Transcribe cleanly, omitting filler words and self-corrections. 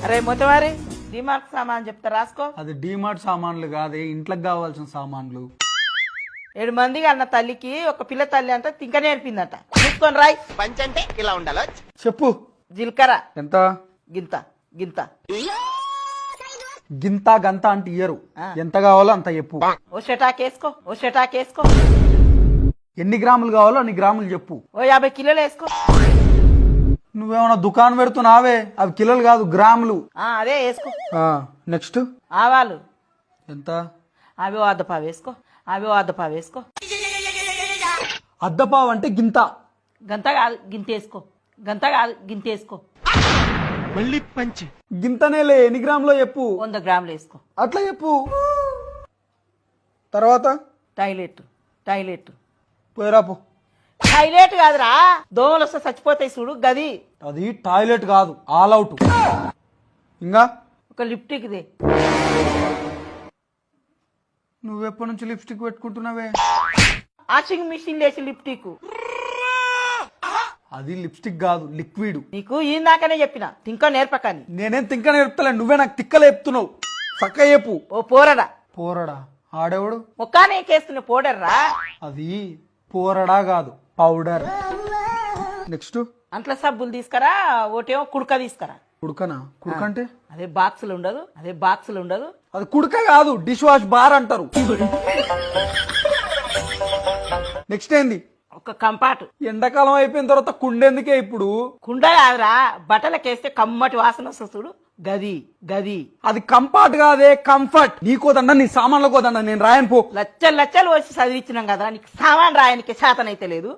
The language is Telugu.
అరే మొత్తవారి డిమార్ట్ సామాన్ చెప్తా రాసుకో. అది డిమార్ట్ సామాన్లు కాదే, ఇంట్లోకి కావాల్సిన సామాన్లు. 7 మందికి అన్న తల్లికి ఒక పిల్ల తల్లి అంటే తింక నేర్పిందట. చూసుకొని రాయ్. పంచ్ అంటే ఇలా ఉండాలో. చెప్పు. జీలకర్ర ఎంత? గింత గింత. గింత గంత అంటే ఇయ్యరు, ఎంత కావాలో అంత చెప్పు. ఓ షటాకేసుకో, ఓ షటాకేసుకో. ఎన్ని గ్రాములు కావాలో అన్ని గ్రాములు చెప్పు. ఓ 50 కిలోలు వేసుకో. నువ్వేమన్నా దుకాణం పెడుతున్నావే, అవి కిలోలు కాదు గ్రాములు. అదే వేసుకో. నెక్స్ట్ ఆవాలు ఎంత? అవి ఓ అద్దపావు వేసుకో, అవి ఓ అద్దపావు వేసుకో. అద్దపావు అంటే గింత. గంత కాదు గింత వేసుకో, గంత కాదు గింత వేసుకో. మళ్ళీ పంచ్. గింతనేలే, ఎన్ని గ్రాములో చెప్పు. 100 గ్రాములు వేసుకో. అట్లా చెప్పు. తర్వాత టాయిలెట్ టాయిలెట్ పోయిరాపు. టాయిలెట్ కాదురా, దోమలు వస్తే చచ్చిపోతాయి చూడు గది. అది టాయిలెట్ కాదు, ఆల్ అవుట్. ఇంకా ఒక లిప్టిక్ దే. నువ్వెప్పటి నుంచి లిప్స్టిక్ పెట్టుకుంటున్నావే? వాషింగ్ మిషన్ లేచి లిప్టిక్. అది లిప్స్టిక్ కాదు, లిక్విడ్. నీకు ఇందాకనే చెప్పిన తింక నేర్పకని. నేనేం తింక నేర్పుతలే, నువ్వే నాకు తిక్కలు చెప్తున్నావు. చక్క చెప్పు. ఓ పోరడా. పోరడా? ఆడేవాడు? ముఖానే కేస్తున్న పౌడర్ రా. అది పోరడా కాదు, పౌడర్. నెక్స్ట్ అంట్ల సబ్బులు తీసుకురా, ఒకటేమో కుడక తీసుకురా. కుడుకనా? కుడుక అంటే అదే బాక్సులు ఉండదు, అదే బాక్సులు ఉండదు. అది కుడుక కాదు, డిష్ వాష్ బార్ అంటారు. నెక్స్ట్ ఏంది? ఒక కంపాటు. ఎండాకాలం అయిపోయిన తర్వాత కుండెందుకే ఇప్పుడు? కుండ కాదురా, బట్టలకేస్తే కమ్మటి వాసన వస్తుంది చూడు గది గది. అది కంఫర్ట్ కాదే, కంఫర్ట్. నీకోదండ, నీ సామాన్ల కోదండ, నేను రాయను పో. లచ్చలు లచ్చలు వచ్చి చదివించినాం కదా, నీకు సామాన్ రాయనికి శాతనైతే లేదు.